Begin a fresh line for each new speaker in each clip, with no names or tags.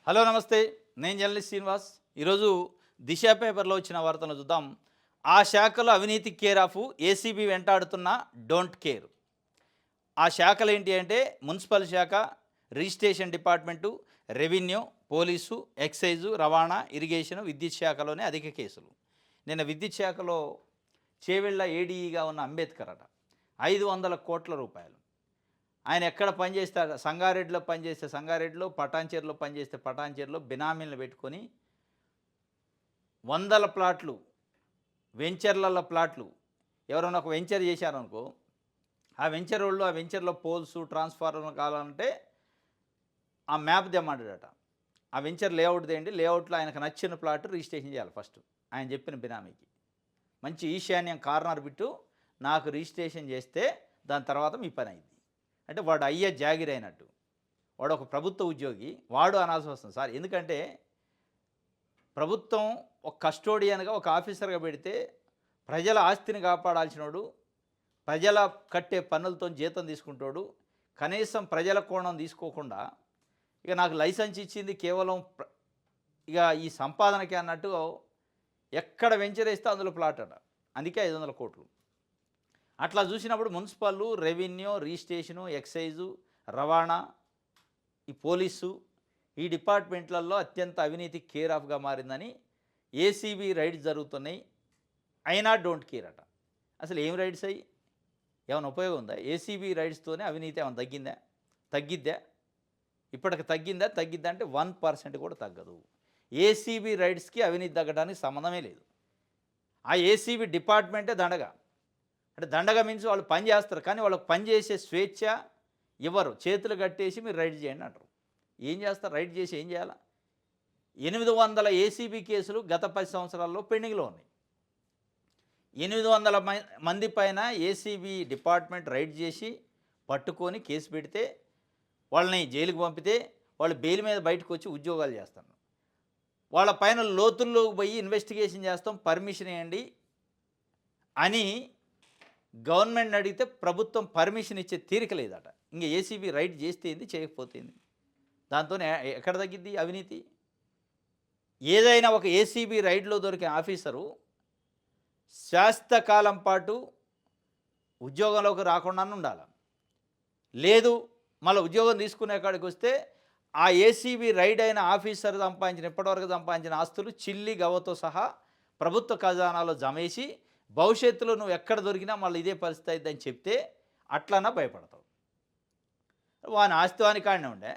Hello నమస్తే. నేను journalist Srinivas. ఈరోజు దిశ పేపర్లో వచ్చిన వార్తను చూద్దాం. ఆ శాఖలో అవినీతి కేర్ ఆఫ్ ఏసీబీ వెంటాడుతున్న డోంట్ కేర్. ఆ శాఖలు ఏంటి అంటే మున్సిపల్ శాఖ, registration department, revenue, police, excise, రవాణా, ఇరిగేషన్, విద్యుత్ శాఖలోనే అధిక కేసులు. నిన్న విద్యుత్ శాఖలో చేవెళ్ళ ఏడీఈగా ఉన్న అంబేద్కర్ అట 500 కోట్ల రూపాయలు. ఆయన ఎక్కడ పనిచేస్తాడు, సంగారెడ్డిలో పనిచేస్తే సంగారెడ్డిలో, పటాన్చేరులో పనిచేస్తే పటాన్చేరులో బినామీలను పెట్టుకొని వందల ప్లాట్లు, వెంచర్లలో ప్లాట్లు. ఎవరైనా ఒక వెంచర్ చేశారనుకో, ఆ వెంచర్ వాళ్ళు ఆ వెంచర్లో పోల్స్, ట్రాన్స్ఫార్మర్ కావాలంటే ఆ మ్యాప్ తెమ్మంటాడట. ఆ వెంచర్ లేఅవుట్ తేండి, లేఅవుట్లో ఆయనకు నచ్చిన ప్లాట్ రిజిస్ట్రేషన్ చేయాలి ఫస్ట్ ఆయన చెప్పిన బినామీకి. మంచి ఈశాన్యం కార్నర్ బిట్టు నాకు రిజిస్ట్రేషన్ చేస్తే దాని తర్వాత మీ పని అయింది అంటే వాడు అయ్యే జాగిరి అయినట్టు. వాడు ఒక ప్రభుత్వ ఉద్యోగి, వాడు అనాల్సి వస్తుంది సార్. ఎందుకంటే ప్రభుత్వం ఒక కస్టోడియన్గా, ఒక ఆఫీసర్గా పెడితే ప్రజల ఆస్తిని కాపాడాల్సినోడు, ప్రజల కట్టే పన్నులతో జీతం తీసుకుంటాడు. కనీసం ప్రజల కోణం తీసుకోకుండా ఇక నాకు లైసెన్స్ ఇచ్చింది కేవలం ఇక ఈ సంపాదనకి అన్నట్టు ఎక్కడ వెంచర్ వేస్తే అందులో ప్లాట్ అట. అందుకే 500 కోట్లు. అట్లా చూసినప్పుడు మున్సిపల్, రెవెన్యూ, రిజిస్ట్రేషను, ఎక్సైజు, రవాణా, ఈ పోలీసు, ఈ డిపార్ట్మెంట్లలో అత్యంత అవినీతి కేర్ ఆఫ్గా మారిందని ఏసీబీ రైడ్స్ జరుగుతున్నాయి. అయినా డోంట్ కేర్ అట. అసలు ఏం రైడ్స్ అయ్యి ఏమైనా ఉపయోగం ఉందా? ఏసీబీ రైడ్స్తోనే అవినీతి ఏమైనా తగ్గిద్దా? ఇప్పటికి తగ్గిద్దా అంటే 1% కూడా తగ్గదు. ఏసీబీ రైడ్స్కి అవినీతి తగ్గడానికి సంబంధమే లేదు. ఆ ఏసీబీ డిపార్ట్మెంటే దండగా. అంటే దండగా మీన్స్ వాళ్ళు పని చేస్తారు, కానీ వాళ్ళకి పని చేసే స్వేచ్ఛ ఇవ్వరు. చేతులు కట్టేసి మీరు రైడ్ చేయండి అంటారు. ఏం చేస్తారు? రైడ్ చేసి ఏం చేయాలా? 800 ఏసీబీ కేసులు గత 10 సంవత్సరాల్లో పెండింగ్లో ఉన్నాయి. 800 మంది పైన ఏసీబీ డిపార్ట్మెంట్ రైడ్ చేసి పట్టుకొని కేసు పెడితే, వాళ్ళని జైలుకు పంపితే వాళ్ళు బెయిల్ మీద బయటకు వచ్చి ఉద్యోగాలు చేస్తారు. వాళ్ళ పైన లోతుల్లో పోయి ఇన్వెస్టిగేషన్ చేస్తాం, పర్మిషన్ ఇవ్వండి అని గవర్నమెంట్ని అడిగితే ప్రభుత్వం పర్మిషన్ ఇచ్చే తీరిక లేదట. ఇంకా ఏసీబీ రైడ్ చేస్తే ఏంది, చేయకపోతేంది? దాంతోనే ఎక్కడ తగ్గిద్ది అవినీతి? ఏదైనా ఒక ఏసీబీ రైడ్లో దొరికే ఆఫీసరు శాశ్వతకాలం పాటు ఉద్యోగంలోకి రాకుండా ఉండాలి. లేదు మళ్ళీ ఉద్యోగం తీసుకునే కాడికి వస్తే ఆ ఏసీబీ రైడ్ అయిన ఆఫీసర్ ఇప్పటివరకు సంపాదించిన ఆస్తులు చిల్లి గవ్వతో సహా ప్రభుత్వ ఖజానాలో జమేసి భవిష్యత్తులో నువ్వు ఎక్కడ దొరికినా మళ్ళీ ఇదే పరిస్థితి అయిద్దని చెప్తే అట్లన్నా భయపడతావు. వాని ఆస్తి వాని కాడనే ఉండే,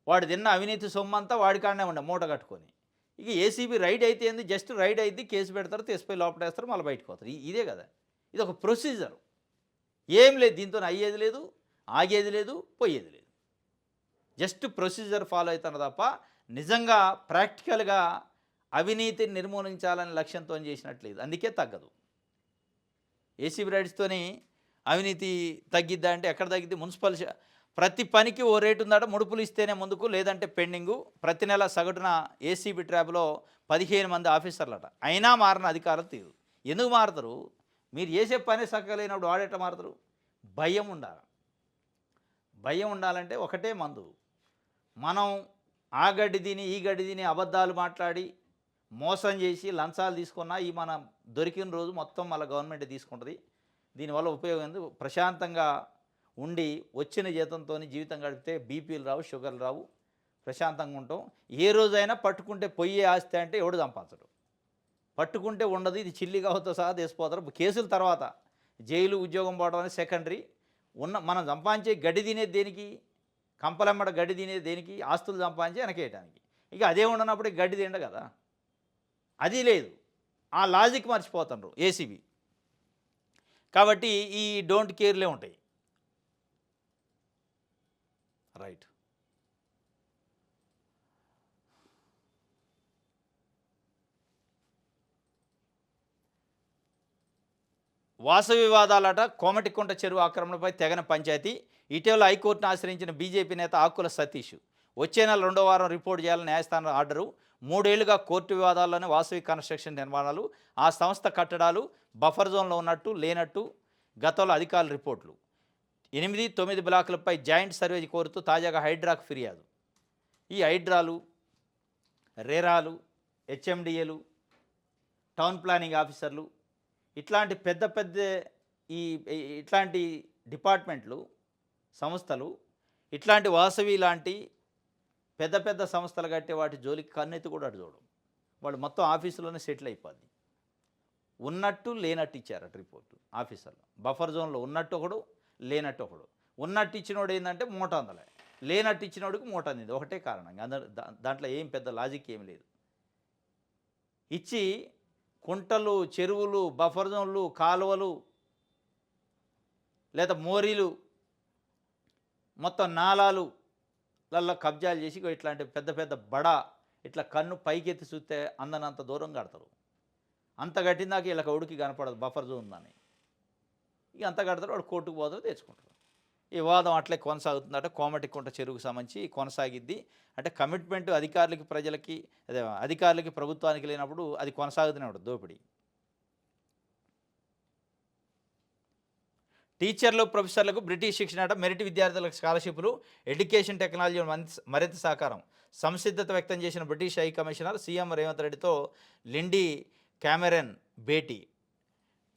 వాడు తిన్న అవినీతి సొమ్మంతా వాడి కాడనే ఉండే మూట కట్టుకొని. ఇక ఏసీబీ రైడ్ అయితే ఏంది, జస్ట్ రైడ్ అయితే కేసు పెడతారు, తీసిపోయి లోపటేస్తారు, మళ్ళీ బయటకు పోతారు. ఇదే కదా, ఇది ఒక ప్రొసీజర్. ఏం లేదు దీంతో, అయ్యేది లేదు, ఆగేది లేదు, పోయేది లేదు. జస్ట్ ప్రొసీజర్ ఫాలో అవుతున్నారు తప్ప నిజంగా ప్రాక్టికల్గా అవినీతిని నిర్మూలించాలని లక్ష్యంతో చేసినట్లేదు. అందుకే తగ్గదు. ఏసీబీ రైడ్స్తోని అవినీతి తగ్గిద్దా అంటే ఎక్కడ తగ్గిద్ది? మున్సిపల్ ప్రతి పనికి ఓ రేటు ఉందట. ముడుపులు ఇస్తేనే ముందుకు, లేదంటే పెండింగు. ప్రతి నెల సగటున ఏసీబీ ట్రాబ్లో 15 మంది ఆఫీసర్లట. అయినా మారిన అధికారులు తీరు. ఎందుకు మారుతారు? మీరు చేసే పని సక్కలేనప్పుడు వాడేట మారుతారు? భయం ఉండాలి. భయం ఉండాలంటే ఒకటే మందు. మనం ఆ గడ్డి తిని ఈ గడ్డి తిని అబద్ధాలు మాట్లాడి మోసం చేసి లంచాలు తీసుకున్నా ఈ మనం దొరికిన రోజు మొత్తం మళ్ళీ గవర్నమెంట్ తీసుకుంటుంది. దీనివల్ల ఉపయోగం ఎందుకు? ప్రశాంతంగా ఉండి వచ్చిన జీతంతో జీవితం గడిపితే బీపీలు రావు, షుగర్లు రావు, ప్రశాంతంగా ఉంటాం. ఏ రోజైనా పట్టుకుంటే పొయ్యే ఆస్తి అంటే ఎవడు సంపాదించడు. పట్టుకుంటే ఉండదు. ఇది చిల్లిగావుతో సహా తీసిపోతారు. కేసుల తర్వాత జైలు, ఉద్యోగం పోవడం అనేది సెకండరీ. మనం సంపాదించే గడ్డి తినేది దేనికి? కంపలమ్మడ గడ్డి తినేది దేనికి? ఆస్తులు సంపాదించి వెనకేయడానికి. ఇక అదే ఉండనప్పుడు గడ్డి తిండ కదా. అది లేదు. ఆ లాజిక్ మర్చిపోతున్నారు ఏసీబీ. కాబట్టి ఈ డోంట్ కేర్లే ఉంటాయి. రైట్. వాస వివాదాలట. కోమటికుంట చెరువు ఆక్రమణపై తెగన పంచాయతీ. ఇటీవల హైకోర్టును ఆశ్రయించిన బీజేపీ నేత ఆకుల సతీష్ వచ్చే నెల 2వ వారం రిపోర్ట్ చేయాలని న్యాయస్థానం ఆర్డరు. 3 ఏళ్లుగా కోర్టు వివాదాల్లోనే వాసవి కన్స్ట్రక్షన్ నిర్మాణాలు, ఆ సంస్థ కట్టడాలు బఫర్ జోన్లో ఉన్నట్టు లేనట్టు గతంలో అధికారుల రిపోర్టులు. 8, 9 బ్లాకులపై జాయింట్ సర్వే కోరుతూ తాజాగా హైడ్రాకు ఫిర్యాదు. ఈ హైడ్రాలు రేరాలు, హెచ్ఎండిఏలు, టౌన్ ప్లానింగ్ ఆఫీసర్లు, ఇట్లాంటి పెద్ద పెద్ద ఈ ఇట్లాంటి డిపార్ట్మెంట్లు, సంస్థలు, ఇట్లాంటి వాసవి లాంటి పెద్ద పెద్ద సంస్థలు కట్టే వాటి జోలికి కన్నెత్తి కూడా అటు చూడడం. వాళ్ళు మొత్తం ఆఫీసులోనే సెటిల్ అయిపోద్ది. ఉన్నట్టు లేనట్టు ఇచ్చారట రిపోర్టు ఆఫీసర్లు. బఫర్ జోన్లో ఉన్నట్టు ఒకడు, లేనట్టు ఒకడు. ఉన్నట్టు ఇచ్చినోడు ఏంటంటే మూట అందలే, లేనట్టు ఇచ్చినోడికి మూట అందింది. ఒకటే కారణం, దాంట్లో ఏం పెద్ద లాజిక్ ఏమి లేదు. ఇచ్చి కుంటలు, చెరువులు, బఫర్ జోన్లు, కాలువలు, లేదా మోరీలు, మొత్తం నాలాలు లల్లో కబ్జాలు చేసి ఇట్లాంటి పెద్ద పెద్ద బడా ఇట్లా కన్ను పైకెత్తి చూస్తే అందనంత దూరం కడతారు. అంత కట్టిందాక వీళ్ళకి ఉడికి కనపడదు బఫర్ జోన్ ఉందని. ఇక అంత కడతారు, వాడు కోర్టుకు పోతారు, తెచ్చుకుంటారు. ఈ వాదం అట్లే కొనసాగుతుందట. కోమటికుంట చెరువుకు సంబంధించి కొనసాగిద్ది. అంటే కమిట్మెంట్ అధికారులకి, ప్రజలకి, అదే అధికారులకి ప్రభుత్వానికి లేనప్పుడు అది కొనసాగుతూనే ఉంటుంది దోపిడీ. టీచర్లు, ప్రొఫెసర్లకు బ్రిటిష్ శిక్షణ అట. మెరిట్ విద్యార్థులకు స్కాలర్షిప్లు, ఎడ్యుకేషన్ టెక్నాలజీ మరింత సహకారం. సంసిద్ధత వ్యక్తం చేసిన British high commissioner CM Revanth రెడ్డితో లిండీ క్యామెరన్ భేటీ.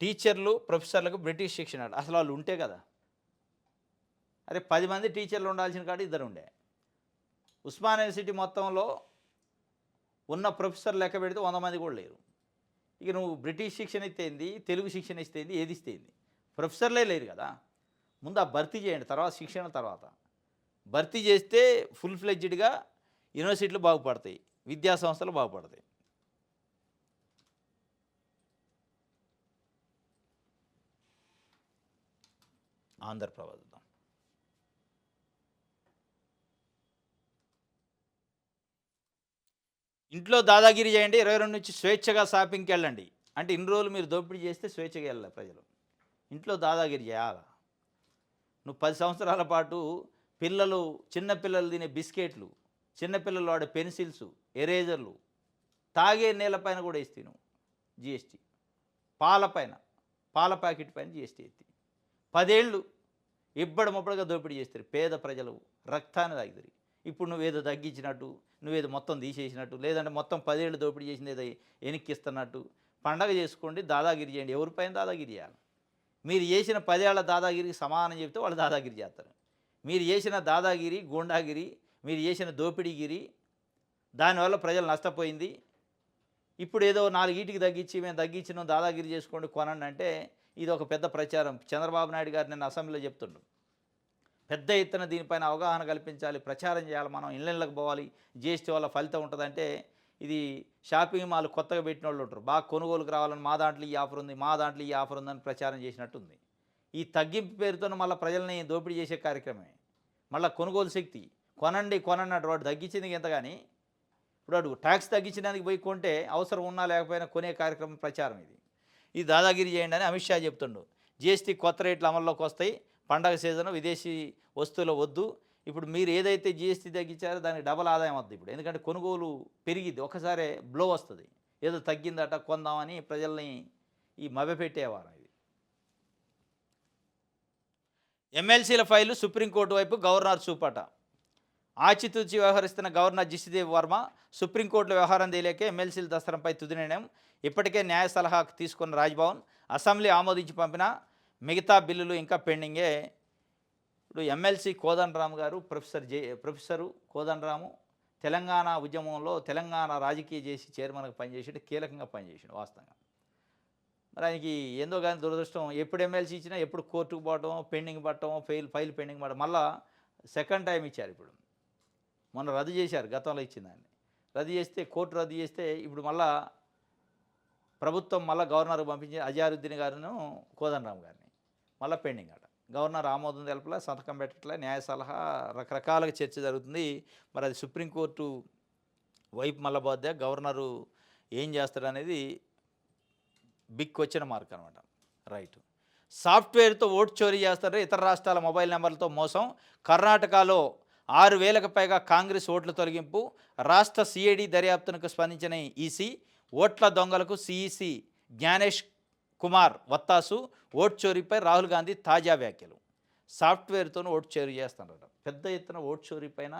టీచర్లు, ప్రొఫెసర్లకు బ్రిటిష్ శిక్షణ అట. అసలు వాళ్ళు ఉంటే కదా, అరే 10 మంది టీచర్లు ఉండాల్సిన కాడ 2 ఉండే. ఉస్మాన్ యూనివర్సిటీ మొత్తంలో ఉన్న ప్రొఫెసర్ లెక్క పెడితే 100 మంది కూడా లేరు. ఇక నువ్వు బ్రిటిష్ శిక్షణ ఇస్తేంది, తెలుగు శిక్షణ ఇస్తేంది, ఏది ఇస్తేంది? ప్రొఫెసర్లే లేరు కదా. ముందు ఆ భర్తీ చేయండి, తర్వాత శిక్షణ, తర్వాత భర్తీ చేస్తే ఫుల్ ఫ్లెడ్జ్డ్గా యూనివర్సిటీలు బాగుపడతాయి, విద్యా సంస్థలు బాగుపడతాయి. ఆంధ్రప్రభ చూద్దాం. ఇంట్లో దాదాగిరి చేయండి, 22 నుంచి స్వేచ్ఛగా షాపింగ్కి వెళ్ళండి. అంటే ఇన్ని రోజులు మీరు దోపిడీ చేస్తే స్వేచ్ఛగా వెళ్ళాలి ప్రజలు. ఇంట్లో దాదాగిరి చేయాలి. నువ్వు 10 సంవత్సరాల పాటు పిల్లలు, చిన్నపిల్లలు తినే బిస్కెట్లు, చిన్నపిల్లలు వాడే పెన్సిల్స్, ఎరేజర్లు, తాగే నీళ్ళపైన కూడా వేస్తే నువ్వు జిఎస్టీ, పాల ప్యాకెట్ పైన జిఎస్టీ ఎత్తి 10 ఏళ్ళు ఇబ్బడముబ్బడిగా దోపిడీ చేస్తారు. పేద ప్రజలు రక్తాన్ని తాగిద్దరు. ఇప్పుడు నువ్వేదో తగ్గించినట్టు, నువ్వేదో మొత్తం తీసేసినట్టు, లేదంటే మొత్తం 10 ఏళ్ళు దోపిడీ చేసింది ఏదో వెనక్కిస్తున్నట్టు పండగ చేసుకోండి, దాదాగిరి చేయండి. ఎవరిపైన దాదాగిరి చేయాలి? మీరు చేసిన 10 ఏళ్ల దాదాగిరికి సమానం చెప్తే వాళ్ళు దాదాగిరి చేస్తారు. మీరు చేసిన దాదాగిరి, గూండాగిరి, మీరు చేసిన దోపిడీగిరి, దానివల్ల ప్రజలు నష్టపోయింది. ఇప్పుడు ఏదో 4 ఈటికి తగ్గించి మేము తగ్గించినాం, దాదాగిరి చేసుకోండి, కొనండి అంటే ఇది ఒక పెద్ద ప్రచారం. చంద్రబాబు నాయుడు గారు నిన్న అసెంబ్లీలో చెప్తుండ్రు, పెద్ద ఎత్తున దీనిపైన అవగాహన కల్పించాలి, ప్రచారం చేయాలి, మనం ఇళ్ళకి పోవాలి, జిఎస్టీ వల్ల ఫలితం ఉంటుందంటే ఇది షాపింగ్ మాల్ కొత్తగా పెట్టిన వాళ్ళు ఉంటారు, బాగా కొనుగోలుకు రావాలని మా దాంట్లో ఈ ఆఫర్ ఉంది, మా దాంట్లో ఈ ఆఫర్ ఉందని ప్రచారం చేసినట్టుంది. ఈ తగ్గింపు పేరుతో మళ్ళీ ప్రజల్ని దోపిడీ చేసే కార్యక్రమమే. మళ్ళీ కొనుగోలు శక్తి, కొనండి కొనండి వాడు తగ్గించింది ఎంత, కానీ ఇప్పుడు వాడు ట్యాక్స్ తగ్గించడానికి పోయి కొంటే అవసరం ఉన్నా లేకపోయినా కొనే కార్యక్రమం ప్రచారం ఇది. ఇది దాదాగిరి చేయండి అని అమిత్ షా చెప్తుండు. జిఎస్టీ కొత్త రేట్లు అమల్లోకి వస్తాయి, పండగ సీజను, విదేశీ వస్తువులు వద్దు. ఇప్పుడు మీరు ఏదైతే జిఎస్టీ తగ్గించారో దానికి డబల్ ఆదాయం వద్దు ఇప్పుడు, ఎందుకంటే కొనుగోలు పెరిగిద్ది, ఒకసారి బ్లో వస్తుంది. ఏదో తగ్గిందట కొందామని ప్రజల్ని ఈ మభ్యపెట్టేవారు. ఇది ఎమ్మెల్సీల ఫైలు సుప్రీంకోర్టు వైపు గవర్నర్ చూపట. ఆచితూచి వ్యవహరిస్తున్న గవర్నర్ జిష్ణుదేవ్ వర్మ సుప్రీంకోర్టులో వ్యవహారం తేలేక ఎమ్మెల్సీల దసరంపై తుది నిర్ణయం. ఇప్పటికే న్యాయ సలహా తీసుకున్న రాజ్భవన్, అసెంబ్లీ ఆమోదించి పంపిన మిగతా బిల్లులు ఇంకా పెండింగే. ఇప్పుడు ఎమ్మెల్సీ కోదండరాము గారు, ప్రొఫెసరు కోదండరాము తెలంగాణ ఉద్యమంలో తెలంగాణ రాజకీయ చేసి చైర్మన్గా పనిచేసాడు, కీలకంగా పనిచేసాడు వాస్తవంగా. మరి ఆయనకి ఏందో కానీ దురదృష్టం, ఎప్పుడు ఎమ్మెల్సీ ఇచ్చినా ఎప్పుడు కోర్టుకు పోవటం, పెండింగ్ పట్టడం, ఫైల్ పెండింగ్ పడటం, మళ్ళీ సెకండ్ టైం ఇచ్చారు. ఇప్పుడు మొన్న రద్దు చేశారు, గతంలో ఇచ్చిన దాన్ని రద్దు చేస్తే, కోర్టు రద్దు చేస్తే ఇప్పుడు మళ్ళా ప్రభుత్వం మళ్ళీ గవర్నర్కి పంపించి అజారుద్దీన్ గారిను కోదండరామ్ గారిని మళ్ళీ పెండింగ్ అట. గవర్నర్ ఆమోదం తెలపలే, సంతకం పెట్టట్లే, న్యాయ సలహా రకరకాలుగా చర్చ జరుగుతుంది. మరి అది సుప్రీంకోర్టు వైపు మళ్ళీ పోద్దా, గవర్నరు ఏం చేస్తాడనేది బిగ్ క్వశ్చన్ మార్క్ అనమాట. రైట్. సాఫ్ట్వేర్తో ఓటు చోరీ చేస్తారు, ఇతర రాష్ట్రాల మొబైల్ నెంబర్లతో మోసం. కర్ణాటకలో 6,000కు పైగా కాంగ్రెస్ ఓట్ల తొలగింపు. రాష్ట్ర సిఐడి దర్యాప్తునకు స్పందించిన ఈసీ. ఓట్ల దొంగలకు సిఈసి జ్ఞానేష్ కుమార్ వత్తాసు. ఓటు చోరీపై రాహుల్ గాంధీ తాజా వ్యాఖ్యలు. సాఫ్ట్వేర్తో ఓటు చోరీ చేస్తున్నారట. పెద్ద ఎత్తున ఓటు చోరీ పైన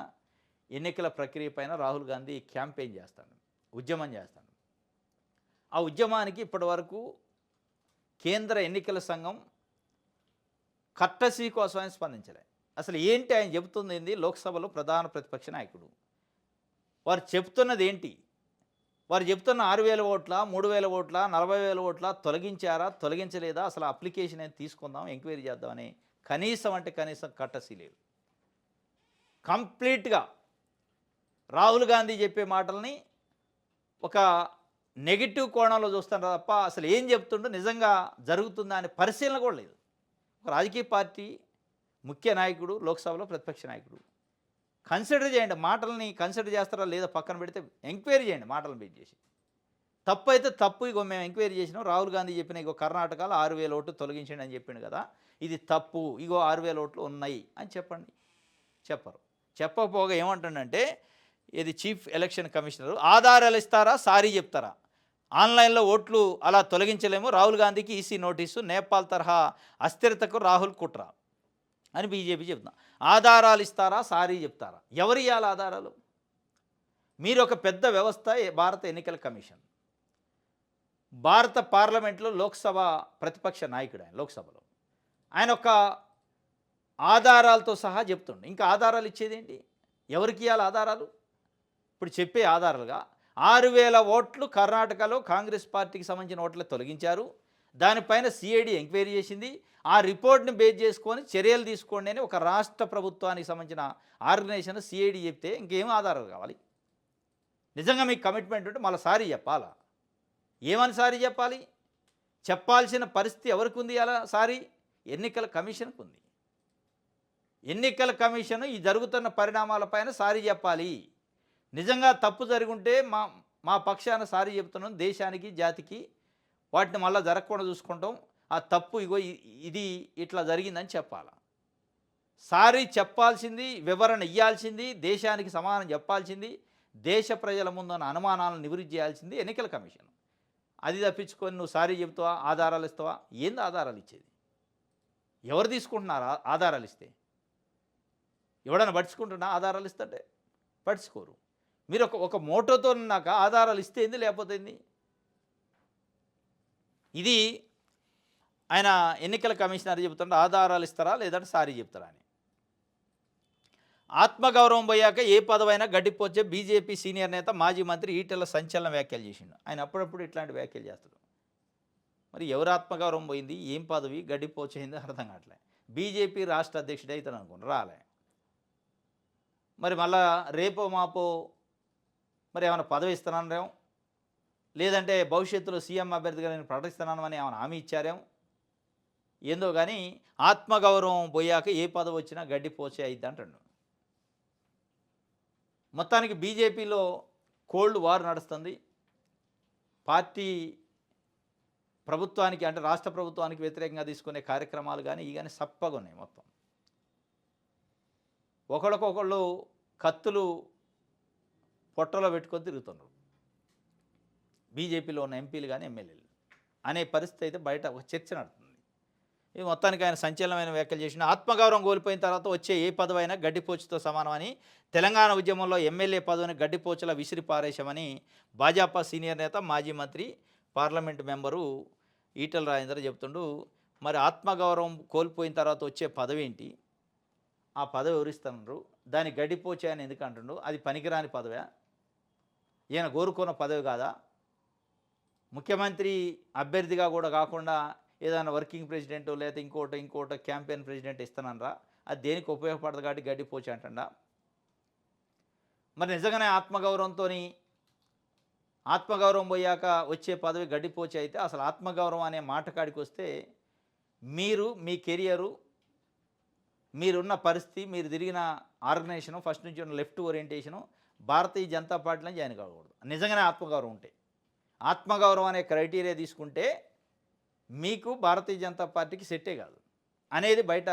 ఎన్నికల ప్రక్రియ పైన రాహుల్ గాంధీ క్యాంపెయిన్ చేస్తాడు, ఉద్యమం చేస్తాడు. ఆ ఉద్యమానికి ఇప్పటివరకు కేంద్ర ఎన్నికల సంఘం కట్టసీ కోసమని స్పందించలే. అసలు ఏంటి ఆయన చెబుతుంది ఏంది? లోక్సభలో ప్రధాన ప్రతిపక్ష నాయకుడు వారు చెప్తున్నది ఏంటి? వారు చెప్తున్న 6,000 ఓట్ల, 3,000 ఓట్ల, 40,000 ఓట్ల తొలగించారా, తొలగించలేదా, అసలు అప్లికేషన్ ఏం తీసుకుందాం, ఎంక్వైరీ చేద్దామని కనీసం అంటే కనీసం కట్టసీ లేదు. కంప్లీట్గా రాహుల్ గాంధీ చెప్పే మాటల్ని ఒక నెగిటివ్ కోణంలో చూస్తాను తప్ప అసలు ఏం చెప్తుండో నిజంగా జరుగుతుందా అనే పరిశీలన కూడా లేదు. ఒక రాజకీయ పార్టీ ముఖ్య నాయకుడు, లోక్సభలో ప్రతిపక్ష నాయకుడు, కన్సిడర్ చేయండి, మాటల్ని కన్సిడర్ చేస్తారా లేదా పక్కన పెడితే ఎంక్వైరీ చేయండి మాటలను బేస్ చేసి. తప్పు అయితే తప్పు, ఇగో మేము ఎంక్వైరీ చేసినాం, రాహుల్ గాంధీ చెప్పిన ఇగో కర్ణాటకలో 6,000 ఓట్లు తొలగించండి అని చెప్పిండు కదా, ఇది తప్పు, ఇగో 6,000 ఓట్లు ఉన్నాయి అని చెప్పండి. చెప్పరు. చెప్పకపోగా ఏమంటుండంటే ఇది చీఫ్ ఎలక్షన్ కమిషనరు ఆధారాలు ఇస్తారా, సారీ చెప్తారా, ఆన్లైన్లో ఓట్లు అలా తొలగించలేము, రాహుల్ గాంధీకి ఈసీ నోటీసు, నేపాల్ తరహా అస్థిరతకు రాహుల్ కుట్ర అని బీజేపీ చెప్తున్నా. ఆధారాలు ఇస్తారా, సారీ చెప్తారా? ఎవరు ఇవ్వాలి ఆధారాలు? మీరు ఒక పెద్ద వ్యవస్థ భారత ఎన్నికల కమిషన్, భారత పార్లమెంట్లో లోక్సభ ప్రతిపక్ష నాయకుడు, ఆయన లోక్సభలో ఆయన ఒక ఆధారాలతో సహా చెప్తుండు. ఇంకా ఆధారాలు ఇచ్చేదేంటి? ఎవరికి ఇవ్వాలి ఆధారాలు? ఇప్పుడు చెప్పే ఆధారాలుగా 6,000 ఓట్లు కర్ణాటకలో కాంగ్రెస్ పార్టీకి సంబంధించిన ఓట్లు తొలగించారు, దానిపైన సిఐడి ఎంక్వైరీ చేసింది, ఆ రిపోర్ట్ని బేస్ చేసుకొని చర్యలు తీసుకోండి అని ఒక రాష్ట్ర ప్రభుత్వానికి సంబంధించిన ఆర్గనైజేషన్ సిఐడి చెప్తే ఇంకేం ఆధారాలు కావాలి? నిజంగా మీకు కమిట్మెంట్ ఉంటే మళ్ళీ సారీ చెప్పాలా? ఏమని సారీ చెప్పాలి? చెప్పాల్సిన పరిస్థితి ఎవరికి ఉంది? అలా సారీ ఎన్నికల కమిషన్కు ఉంది. ఎన్నికల కమిషన్ ఈ జరుగుతున్న పరిణామాలపైన సారీ చెప్పాలి. నిజంగా తప్పు జరుగుంటే మా పక్షాన సారీ చెప్తున్నాం, దేశానికి జాతికి వాటిని మళ్ళీ జరగకుండా చూసుకుంటాం, ఆ తప్పు ఇగో ఇది ఇట్లా జరిగిందని చెప్పాలి. సారీ చెప్పాల్సింది, వివరణ ఇవ్వాల్సింది, దేశానికి సమాధానం చెప్పాల్సింది, దేశ ప్రజల ముందున్న అనుమానాలను నివృత్తి చేయాల్సింది ఎన్నికల కమిషన్. అది తప్పించుకొని నువ్వు సారీ చెబుతావా, ఆధారాలు ఇస్తావా? ఏంది ఆధారాలు ఇచ్చేది? ఎవరు తీసుకుంటున్నారు ఆధారాలు ఇస్తే? ఎవడన్నా పట్టించుకుంటున్నా ఆధారాలు ఇస్తుంటే? పట్టించుకోరు. మీరు ఒక మోటోతో ఉన్నాక ఆధారాలు ఇస్తే ఏంది, లేకపోతే ఏంది? ఇది ఆయన ఎన్నికల కమిషనర్ చెబుతుంటే ఆధారాలు ఇస్తారా లేదంటే సారీ చెప్తారా అని. ఆత్మగౌరవం పోయాక ఏ పదవైనా గడ్డిపోచే బీజేపీ సీనియర్ నేత మాజీ మంత్రి ఈటెల సంచలన వ్యాఖ్యలు చేసిండు. ఆయన అప్పుడప్పుడు ఇట్లాంటి వ్యాఖ్యలు చేస్తాడు. మరి ఎవరు ఆత్మగౌరవం పోయింది, ఏం పదవి గడ్డిపోచేయింది అర్థం కావట్లే. బీజేపీ రాష్ట్ర అధ్యక్షుడు అవుతాను అనుకుని రాలే, మరి మళ్ళా రేపో మాపో మరి ఏమైనా పదవి ఇస్తున్నారేమో, లేదంటే భవిష్యత్తులో సీఎం అభ్యర్థిగా నేను ప్రకటిస్తున్నాను అని ఏమైనా హామీ ఇచ్చారేమో, ఏందో కానీ ఆత్మగౌరవం పోయాక ఏ పదవి వచ్చినా గడ్డిపోచే అయిద్ది అంటాడు. మొత్తానికి బీజేపీలో కోల్డ్ వార్ నడుస్తుంది. పార్టీ ప్రభుత్వానికి అంటే రాష్ట్ర ప్రభుత్వానికి వ్యతిరేకంగా తీసుకునే కార్యక్రమాలు కానీ ఇవి కానీ సప్పగా ఉన్నాయి. మొత్తం ఒకళ్ళకొకళ్ళు కత్తులు పొట్టలో పెట్టుకొని తిరుగుతున్నారు బీజేపీలో ఉన్న ఎంపీలు కానీ ఎమ్మెల్యేలు అనే పరిస్థితి అయితే బయట ఒక చర్చ నడుతుంది. ఇది మొత్తానికి ఆయన సంచలనమైన వ్యాఖ్యలు చేసిన. ఆత్మగౌరవం కోల్పోయిన తర్వాత వచ్చే ఏ పదవైనా గడ్డిపోచుతో సమానమని, తెలంగాణ ఉద్యమంలో ఎమ్మెల్యే పదవిని గడ్డిపోచులా విసిరి పారేశామని భాజపా సీనియర్ నేత మాజీ మంత్రి పార్లమెంటు మెంబరు ఈటెల రాజేందర్ చెబుతుండు. మరి ఆత్మగౌరవం కోల్పోయిన తర్వాత వచ్చే పదవి ఏంటి, ఆ పదవి ఎవరిస్తున్నారు, దాన్ని గడ్డిపోచే అని ఎందుకు అంటుండు? అది పనికిరాని పదవా, ఈయన కోరుకున్న పదవి కాదా? ముఖ్యమంత్రి అభ్యర్థిగా కూడా కాకుండా ఏదైనా వర్కింగ్ ప్రెసిడెంట్ లేదా ఇంకోటి క్యాంపెయిన్ ప్రెసిడెంట్ ఇస్తానరా, అది దేనికి ఉపయోగపడదు కాబట్టి గడ్డిపోచే అంటండా? మరి నిజంగానే ఆత్మగౌరవం పోయాక వచ్చే పదవి గడ్డిపోచే అయితే అసలు ఆత్మగౌరవం అనే మాట కాడికి వస్తే మీరు మీ కెరియరు, మీరున్న పరిస్థితి, మీరు తిరిగిన ఆర్గనైజేషను, ఫస్ట్ నుంచి ఉన్న లెఫ్ట్ ఓరియంటేషను భారతీయ జనతా పార్టీలో జాయిన్ కాకూడదు. నిజంగానే ఆత్మగౌరవం ఉంటే, ఆత్మగౌరవం అనే క్రైటీరియా తీసుకుంటే మీకు భారతీయ జనతా పార్టీకి సెట్టే కాదు అనేది బయట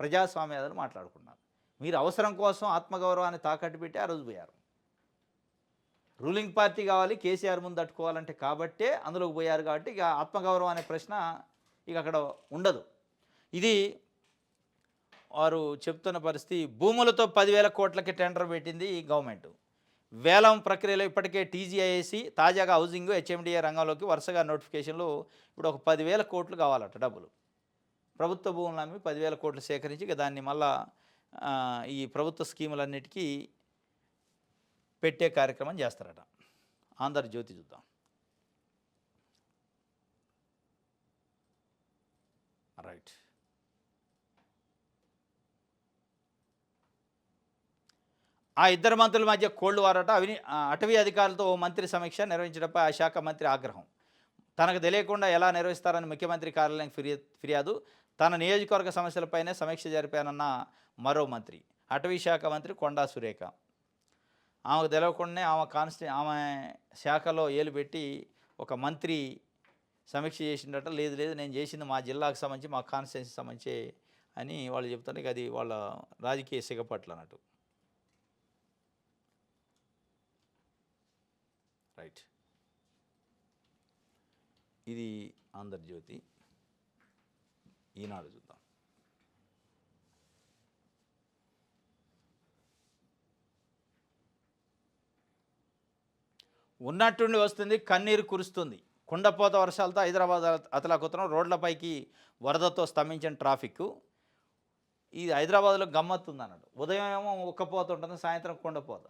ప్రజాస్వామ్యాలు మాట్లాడుకున్నారు. మీరు అవసరం కోసం ఆత్మగౌరవాన్ని తాకట్టు పెట్టి ఆ రోజు పోయారు. రూలింగ్ పార్టీ కావాలి, కేసీఆర్ ముందు తట్టుకోవాలంటే కాబట్టే అందులోకి పోయారు. కాబట్టి ఇక ఆత్మగౌరవం అనే ప్రశ్న ఇక అక్కడ ఉండదు. ఇది వారు చెప్తున్న పరిస్థితి, భూములతో 10,000 కోట్లకి టెండర్ పెట్టింది ఈ గవర్నమెంట్. వేలం ప్రక్రియలో ఇప్పటికే టీజీఐఏసీ, తాజాగా హౌసింగ్, హెచ్ఎండిఏ రంగంలోకి వరుసగా నోటిఫికేషన్లు. ఇప్పుడు ఒక 10,000 కోట్లు కావాలట డబ్బులు. ప్రభుత్వ భూములను అమ్మి 10,000 కోట్లు సేకరించి ఇక దాన్ని మళ్ళా ఈ ప్రభుత్వ స్కీములన్నిటికీ పెట్టే కార్యక్రమం చేస్తారట. ఆంధ్రజ్యోతి చూద్దాం. రైట్. ఆ ఇద్దరు మంత్రుల మధ్య కోల్డ్ వారట. అటవీ అధికారులతో ఓ మంత్రి సమీక్ష నిర్వహించడంపై ఆ శాఖ మంత్రి ఆగ్రహం. తనకు తెలియకుండా ఎలా నిర్వహిస్తారని ముఖ్యమంత్రి కార్యాలయానికి ఫిర్యాదు. తన నియోజకవర్గ సమస్యలపైనే సమీక్ష జరిపానన్న మరో మంత్రి, అటవీ శాఖ మంత్రి కొండా సురేఖ. ఆమెకు తెలియకుండానే ఆమె శాఖలో ఏలు పెట్టి ఒక మంత్రి సమీక్ష చేసిండట. లేదు లేదు, నేను చేసింది మా జిల్లాకు సంబంధించి, మా కాన్స్టిట్యున్సీ సంబంధించి అని వాళ్ళు చెప్తుంటే ఇక అది వాళ్ళ రాజకీయ సిగపట్లు అన్నట్టు. రైట్. ఇది ఆంధ్రజ్యోతి. ఈనాడు చూద్దాం. ఉన్నట్టుండి వస్తుంది, కన్నీరు కురుస్తుంది. కుండపోత వర్షాలతో హైదరాబాద్ అతలాకుతలం, రోడ్లపైకి వరదతో స్తంభించిన ట్రాఫిక్. ఇది హైదరాబాద్లో గమ్మత్తుంది అన్నాడు. ఉదయం ఏమో ఉక్కపోత ఉంటుంది, సాయంత్రం కుండపోత.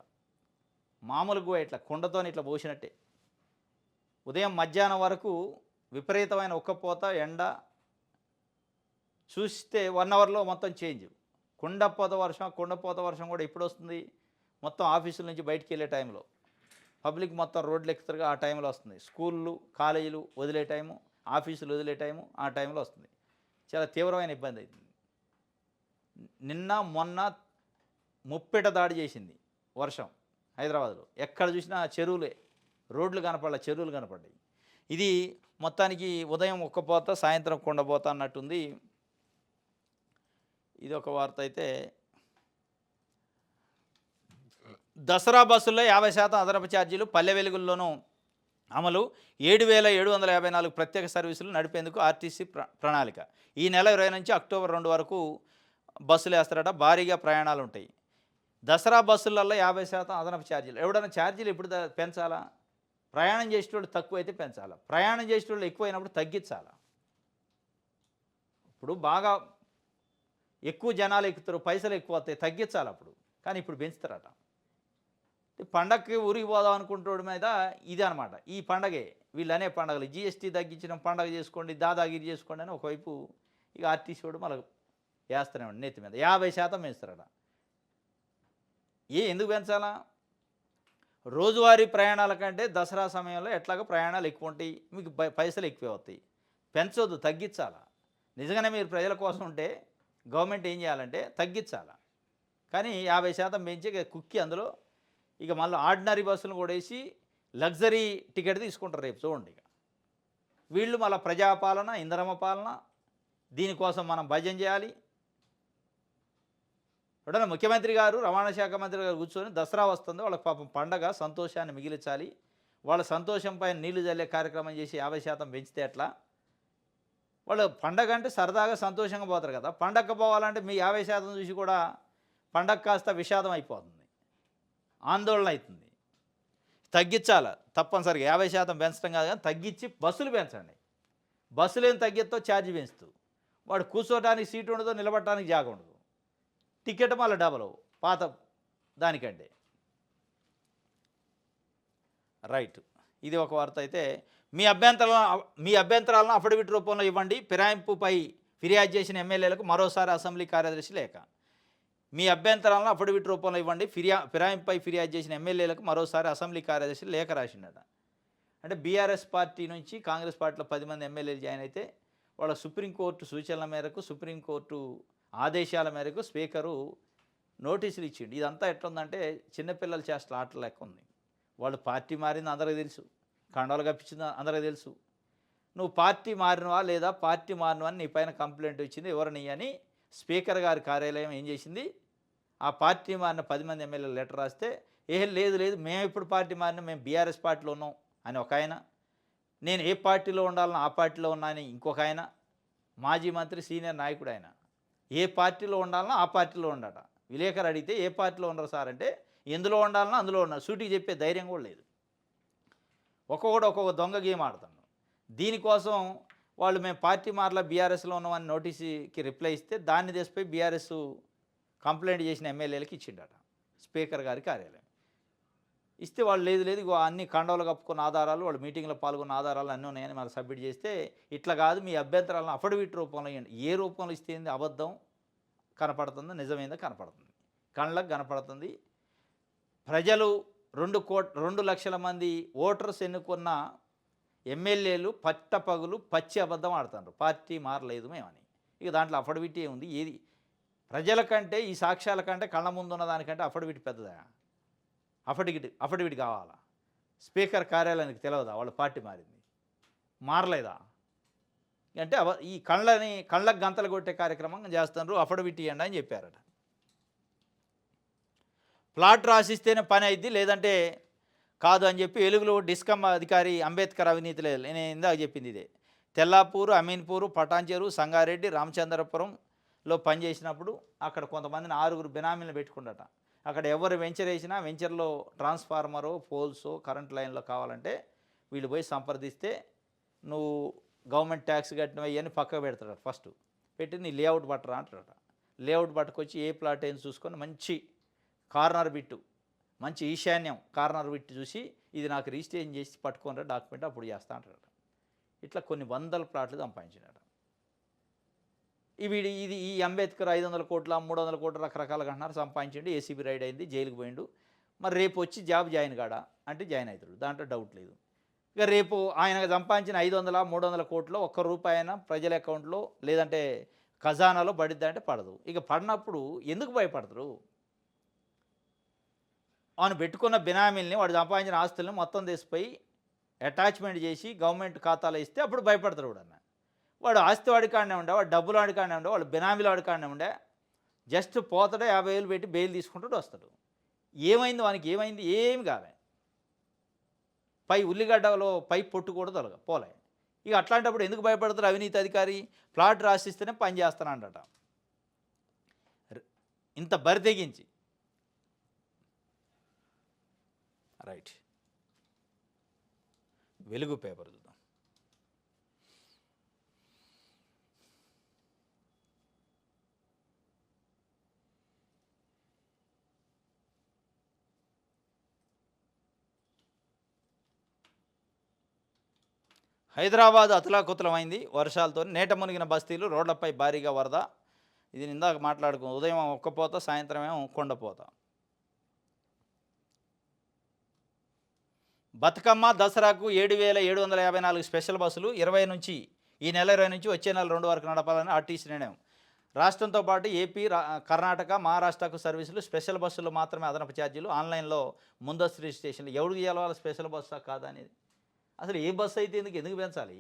మామూలుగా ఇట్లా కుండతో ఇట్లా పోసినట్టే. ఉదయం మధ్యాహ్నం వరకు విపరీతమైన ఉక్కపోత, ఎండ. చూస్తే 1 అవర్లో మొత్తం చేంజ్. కుండపోత వర్షం కూడా ఇప్పుడు వస్తుంది. మొత్తం ఆఫీసుల నుంచి బయటికి వెళ్ళే టైంలో, పబ్లిక్ మొత్తం రోడ్లు ఎక్కుతారుగా, ఆ టైంలో వస్తుంది. స్కూళ్ళు, కాలేజీలు వదిలే టైము, ఆఫీసులు వదిలే టైము, ఆ టైంలో వస్తుంది. చాలా తీవ్రమైన ఇబ్బంది అవుతుంది. నిన్న మొన్న ముప్పెట దాడి చేసింది వర్షం హైదరాబాద్లో. ఎక్కడ చూసినా చెరువులే, రోడ్లు కనపడాల, చెరువులు కనపడ్డాయి. ఇది మొత్తానికి ఉదయం ఉక్కపోత, సాయంత్రం కుండపోత అన్నట్టుంది. ఇది ఒక వార్త అయితే. దసరా బస్సుల్లో 50% అదనపు ఛార్జీలు, పల్లె వెలుగుల్లోనూ అమలు. 7,754 ప్రత్యేక సర్వీసులు నడిపేందుకు ఆర్టీసీ ప్రణాళిక. ఈ నెల 20 నుంచి అక్టోబర్ 2 వరకు బస్సులు వేస్తారట. భారీగా ప్రయాణాలు ఉంటాయి. దసరా బస్సులలో 50% అదనపు ఛార్జీలు. ఎవడైనా ఛార్జీలు ఎప్పుడు పెంచాలా? ప్రయాణం చేసేటోళ్ళు తక్కువ అయితే పెంచాలా, ప్రయాణం చేసేటోళ్ళు ఎక్కువైనప్పుడు తగ్గించాలా. ఇప్పుడు బాగా ఎక్కువ జనాలు ఎక్కుతారు, పైసలు ఎక్కువ వస్తాయి, తగ్గించాలి అప్పుడు. కానీ ఇప్పుడు పెంచుతారట. పండగకి ఊరికి పోదాం అనుకుంటోడి మీద ఇది అనమాట. ఈ పండగే వీళ్ళు అనే పండగలు. జిఎస్టీ తగ్గించిన పండగ చేసుకోండి, దాదాగిరి చేసుకోండి అని ఒకవైపు ఇక ఆర్టీసీ వాడు మళ్ళీ వేస్తూనే ఉండి నెత్తి మీద 50% పెంచుతారట. ఎందుకు పెంచాలా? రోజువారీ ప్రయాణాల కంటే దసరా సమయంలో ఎట్లాగో ప్రయాణాలు ఎక్కువ ఉంటాయి, మీకు పైసలు ఎక్కువ అవుతాయి. పెంచొద్దు, తగ్గించాలా. నిజంగానే మీరు ప్రజల కోసం ఉంటే గవర్నమెంట్ ఏం చేయాలంటే తగ్గించాలా. కానీ 50% పెంచి కుక్కి అందులో ఇక మళ్ళీ ఆర్డినరీ బస్సులు కూడా వేసి లగ్జరీ టికెట్ తీసుకుంటారు రేపు చూడండి. ఇక వీళ్ళు మళ్ళీ ప్రజాపాలన, ఇంధనమ పాలన, దీనికోసం మనం భజన చేయాలి. ఎప్పుడైనా ముఖ్యమంత్రి గారు, రవాణా శాఖ మంత్రి గారు కూర్చొని దసరా వస్తుంది, వాళ్ళకి పాపం పండగ, సంతోషాన్ని మిగిలించాలి, వాళ్ళ సంతోషంపై నీళ్లు చల్లే కార్యక్రమం చేసి 50% పెంచితే ఎట్లా? వాళ్ళు పండగ అంటే సరదాగా సంతోషంగా పోతారు కదా. పండగ పోవాలంటే మీ 50% చూసి కూడా పండగ కాస్త విషాదం అయిపోతుంది, ఆందోళన అవుతుంది. తగ్గించాల తప్పనిసరిగా. 50% పెంచడం కాదు కానీ తగ్గించి బస్సులు పెంచండి. బస్సులు ఏం తగ్గితో ఛార్జీ పెంచుతూ, వాడు కూర్చోడానికి సీటు ఉండదు, నిలబడటానికి జాగ ఉండదు, టికెట్ మళ్ళీ డబల్ పాత దానికంటే. రైట్. ఇది ఒక వార్త అయితే. మీ అభ్యంతరాలను అఫిడవిట్ రూపంలో ఇవ్వండి, ఫిరాయింపుపై ఫిర్యాదు చేసిన ఎమ్మెల్యేలకు మరోసారి అసెంబ్లీ కార్యదర్శి లేఖ. మీ అభ్యంతరాలను అఫిడవిట్ రూపంలో ఇవ్వండి, ఫిరాయింపుపై ఫిర్యాదు చేసిన ఎమ్మెల్యేలకు మరోసారి అసెంబ్లీ కార్యదర్శి లేఖ రాసిండట. అంటే బీఆర్ఎస్ పార్టీ నుంచి కాంగ్రెస్ పార్టీలో 10 మంది ఎమ్మెల్యేలు జాయిన్ అయితే వాళ్ళ సుప్రీంకోర్టు సూచనల మేరకు, సుప్రీంకోర్టు ఆదేశాల మేరకు స్పీకరు నోటీసులు ఇచ్చిండు. ఇదంతా ఎట్లుందంటే చిన్నపిల్లల చేష్టలు ఆటలు లెక్క ఉంది. వాళ్ళు పార్టీ మారింది అందరికీ తెలుసు, కండవలు కప్పించింది అందరికీ తెలుసు. నువ్వు పార్టీ మారినవా లేదా, పార్టీ మారినవా అని నీ పైన కంప్లైంట్ వచ్చింది, ఎవరిని అని స్పీకర్ గారి కార్యాలయం ఏం చేసింది, ఆ పార్టీ మారిన 10 మంది ఎమ్మెల్యేలు లెటర్ రాస్తే, లేదు లేదు మేము ఇప్పుడు పార్టీ మారినా, మేము బీఆర్ఎస్ పార్టీలో ఉన్నాం అని ఒక ఆయన, నేను ఏ పార్టీలో ఉండాలని ఆ పార్టీలో ఉన్నా అని ఇంకొక ఆయన, మాజీ మంత్రి సీనియర్ నాయకుడు ఆయన. ఏ పార్టీలో ఉండాలనో ఆ పార్టీలో ఉండట. విలేకరు అడిగితే ఏ పార్టీలో ఉండరు సార్ అంటే, ఎందులో ఉండాలనో అందులో ఉన్నారు. సూటిగా చెప్పే ధైర్యం కూడా లేదు. ఒక్కొక్కడు ఒక్కొక్క దొంగ గేమ్ ఆడుతున్నాడు. దీనికోసం వాళ్ళు మేము పార్టీ మారలా బీఆర్ఎస్‌లో ఉన్నామని నోటీస్‌కి రిప్లై ఇస్తే దాన్ని తెసిపోయి బీఆర్ఎస్ కంప్లెయింట్ చేసిన ఎమ్మెల్యేలకి ఇచ్చిండట స్పీకర్ గారి కార్యాలయం. ఇస్తే వాళ్ళు లేదు లేదు ఇగో అన్ని కండవలు కప్పుకున్న ఆధారాలు, వాళ్ళు మీటింగ్‌లో పాల్గొన్న ఆధారాలు అన్నీ ఉన్నాయని మళ్ళీ సబ్మిట్ చేస్తే, ఇట్లా కాదు మీ అభ్యంతరాలను అఫిడవిట్ రూపంలో ఇయ్యండి. ఏ రూపంలో ఇస్తే ఏంది అబద్ధం కనపడుతుందో, నిజమేందో కనపడుతుంది. కళ్ళకు కనపడుతుంది. ప్రజలు 2,00,000 మంది ఓటర్స్ ఎన్నుకున్న ఎమ్మెల్యేలు పట్టపగులు పచ్చి అబద్ధం ఆడుతున్నారు. పార్టీ మారలేదు మేమని. ఇక దాంట్లో అఫిడవిట్ ఏముంది? ఏది ప్రజల కంటే ఈ సాక్ష్యాల కంటే కళ్ళ ముందున్న దానికంటే అఫిడవిట్ పెద్దదా? అఫిడవిట్ కావాలా? స్పీకర్ కార్యాలయానికి తెలియదా వాళ్ళ పార్టీ మారింది? మారలేదా? అంటే ఈ కళ్ళకు గంతలు కొట్టే కార్యక్రమం చేస్తున్నారు. అఫిడవిట్ ఇవ్వండి అని చెప్పారట. ప్లాట్ రాసిస్తేనే పని అయింది, లేదంటే కాదు అని చెప్పి వెలుగులో డిస్కమ్ అధికారి అంబేద్కర్ అవినీతి లేదు. నేను ఇందాక చెప్పింది ఇదే. తెల్లాపూరు, అమీన్పూరు, పటాన్చెరు, సంగారెడ్డి, రామచంద్రపురంలో పనిచేసినప్పుడు అక్కడ కొంతమందిని 6 బినామీలను పెట్టుకుండట. అక్కడ ఎవరు వెంచర్ వేసినా వెంచర్లో ట్రాన్స్ఫార్మరో, పోల్సో, కరెంట్ లైన్లో కావాలంటే వీళ్ళు పోయి సంప్రదిస్తే నువ్వు గవర్నమెంట్ ట్యాక్స్ కట్టినవి అని పక్కకు పెడతాడట. ఫస్ట్ పెట్టి నీ లేఅవుట్ పట్టరా అంటాడట. లేఅవుట్ పట్టుకొచ్చి ఏ ప్లాట్ అయినా చూసుకొని మంచి కార్నర్ బిట్టు, మంచి ఈశాన్యం కార్నర్ బిట్టు చూసి ఇది నాకు రిజిస్ట్రేషన్ చేసి పట్టుకోనరా డాక్యుమెంట్ అప్పుడు చేస్తా అంటాడట. ఇట్లా కొన్ని వందల ప్లాట్లు సంపాదించినాడు. ఇది ఈ అంబేద్కర్ 500 కోట్ల 300 కోట్ల రకరకాలుగా అంటున్నారు సంపాదించండి. ఏసీబీ రైడ్ అయింది, జైలుకి పోయిండు. మరి రేపు వచ్చి జాబ్ జాయిన్ కాడా అంటే జాయిన్ అవుతాడు, దాంట్లో డౌట్ లేదు. ఇక రేపు ఆయన సంపాదించిన 500 300 కోట్లు ఒక్క రూపాయి అయినా ప్రజల అకౌంట్లో లేదంటే ఖజానాలో పడిద్దంటే పడదు. ఇక పడినప్పుడు ఎందుకు భయపడతారు? ఆయన పెట్టుకున్న బినామీల్ని, వాడు సంపాదించిన ఆస్తుల్ని మొత్తం తీసిపోయి అటాచ్మెంట్ చేసి గవర్నమెంట్ ఖాతాలో ఇస్తే అప్పుడు భయపడతారు. వాడు ఆస్తి వాడికాడనే ఉండే, వాడు డబ్బులు వాడికాడనే ఉండే, వాళ్ళు బినామీలు వాడికాడనే ఉండే. జస్ట్ పోతాడు, 50,000 పెట్టి బెయిల్ తీసుకుంటాడు, వస్తాడు. ఏమైంది వానికి? ఏమైంది? ఏమి కాలే. పై ఉల్లిగడ్డలో పై పొట్టు కూడా పోలే. ఇక అట్లాంటప్పుడు ఎందుకు భయపడతారు? అవినీతి అధికారి ప్లాట్ రాసిస్తేనే పని చేస్తానండట. ఇంత బరి తెగించి రైట్. వెలుగు పేపర్ చూద్దాం. హైదరాబాద్ అతలాకుతలమైంది వర్షాలతో. నేట మునిగిన బస్తీలు, రోడ్లపై భారీగా వరద. ఇది ఇందాక మాట్లాడుకున్నాం. ఉదయం ఒక్కపోత, సాయంత్రం ఏమో కొండపోత. బతుకమ్మ దసరాకు 7,754 స్పెషల్ బస్సులు 20 నుంచి, ఈ నెల 20 నుంచి వచ్చే నెల 2 వరకు నడపాలని ఆర్టీసీ నిర్ణయం. రాష్ట్రంతో పాటు ఏపీ, కర్ణాటక, మహారాష్ట్రకు సర్వీసులు. స్పెషల్ బస్సులు మాత్రమే అదనపు ఛార్జీలు. ఆన్లైన్లో ముందస్తు రిజిస్ట్రేషన్లు. ఎవరికి ఇవ్వాలి స్పెషల్ బస్సా కాదా అనేది? అసలు ఏ బస్సు అయితే ఎందుకు పెంచాలి?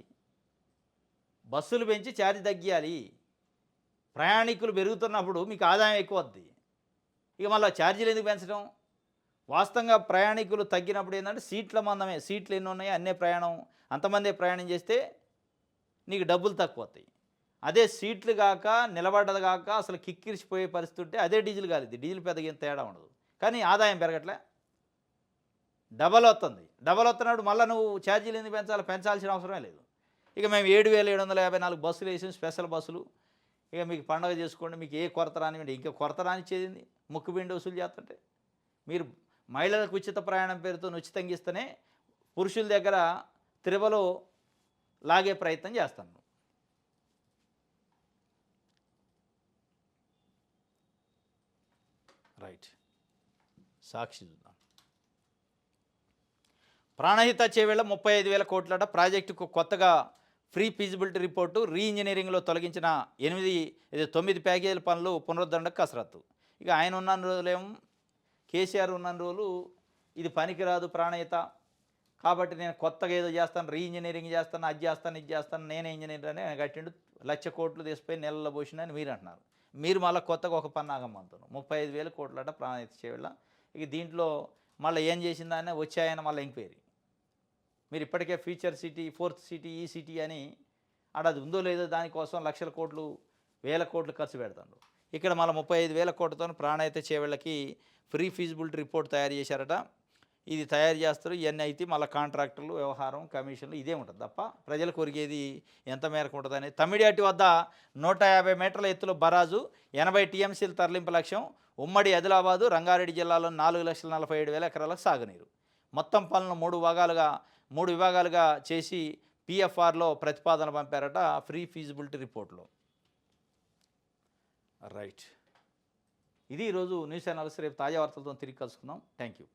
బస్సులు పెంచి ఛార్జ్ తగ్గియాలి. ప్రయాణికులు పెరుగుతున్నప్పుడు మీకు ఆదాయం ఎక్కువ వద్ది. ఇక మళ్ళీ ఛార్జీలు ఎందుకు పెంచడం? వాస్తవంగా ప్రయాణికులు తగ్గినప్పుడు ఏంటంటే సీట్ల మందమే. సీట్లు ఎన్ని ఉన్నాయి అన్నే ప్రయాణం, అంతమందే ప్రయాణం చేస్తే నీకు డబ్బులు తక్కువ వస్తాయి. అదే సీట్లు కాక నిలబడ్డది కాక అసలు కిక్కిరిసిపోయే పరిస్థితి ఉంటే అదే డీజిల్ కాలిద్ది. డీజిల్ పెద్దగా ఏం తేడా ఉండదు, కానీ ఆదాయం పెరగట్లే, డబల్ వస్తుంది. డబల్ వస్తున్నప్పుడు మళ్ళీ నువ్వు ఛార్జీలు ఎందుకు పెంచాల్సిన అవసరమే లేదు. ఇక మేము 7,754 బస్సులు వేసాం, స్పెషల్ బస్సులు. ఇక మీకు పండగ చేసుకోండి, మీకు ఏ కొరత రానివ్వండి. ఇంకా కొరత రానిచ్చేది ముక్కుబిండి వసూలు చేస్తుంటే. మీరు మహిళలకు ఉచిత ప్రయాణం పేరుతో ఉచితంగా ఇస్తేనే పురుషుల దగ్గర తిరువలో లాగే ప్రయత్నం చేస్తాను. రైట్. సాక్షి చూద్దాం. ప్రాణహిత చేవేళ 35,000 కోట్లట. ప్రాజెక్టుకు కొత్తగా ఫ్రీ ఫీజిబిలిటీ రిపోర్టు. రీ ఇంజనీరింగ్లో తొలగించిన 9 ప్యాకేజీల పనులు పునరుద్ధరణకు కసరత్తు. ఇక ఆయన ఉన్న రోజులేమో, కేసీఆర్ ఉన్న రోజులు ఇది పనికిరాదు ప్రాణహిత, కాబట్టి నేను కొత్తగా ఏదో చేస్తాను, రీ ఇంజనీరింగ్ చేస్తాను, అది చేస్తాను, ఇది చేస్తాను, నేనే ఇంజనీర్ అని ఆయన కట్టిండు. 1,00,000 కోట్లు తీసిపోయి నెలల్లో పోసిందని మీరు అంటున్నారు. మీరు మళ్ళీ కొత్తగా ఒక పన్నాగం అంటున్నారు. 35,000 కోట్లట ప్రాణహిత చేవేళ. ఇక దీంట్లో మళ్ళీ ఏం చేసిందని వచ్చాయని మళ్ళీ ఎంక్వైరీ. మీరు ఇప్పటికే ఫ్యూచర్ సిటీ, 4th సిటీ, ఈ సిటీ అని అది ఉందో లేదో దానికోసం 1,00,000 కోట్లు వేల కోట్లు ఖర్చు పెడతాడు. ఇక్కడ మళ్ళీ 35,000 కోట్లతో ప్రాణహిత చేవెళ్ళకి ఫ్రీ ఫీజిబిలిటీ రిపోర్ట్ తయారు చేశారట. ఇది తయారు చేస్తారు, ఇవన్నీ అయితే మళ్ళీ కాంట్రాక్టర్లు, వ్యవహారం, కమిషన్లు ఇదే ఉంటుంది తప్ప ప్రజలకు ఒరిగేది ఎంత మేరకు ఉంటుందని. తమ్మిడిహట్టి వద్ద 150 మీటర్ల ఎత్తులో బరాజు, 80 టీఎంసీల తరలింపు లక్ష్యం. ఉమ్మడి ఆదిలాబాదు, రంగారెడ్డి జిల్లాలో 4,47,000 ఎకరాలకు సాగునీరు. మొత్తం పనులను 3 విభాగాలుగా చేసి పిఎఫ్ఆర్లో ప్రతిపాదన పంపారట ఫ్రీ ఫీజిబిలిటీ రిపోర్ట్లో. రైట్, ఇది ఈరోజు న్యూస్ అనాలిసిస్. రేపు తాజా వార్తలతో తిరిగి కలుసుకుందాం. Thank you.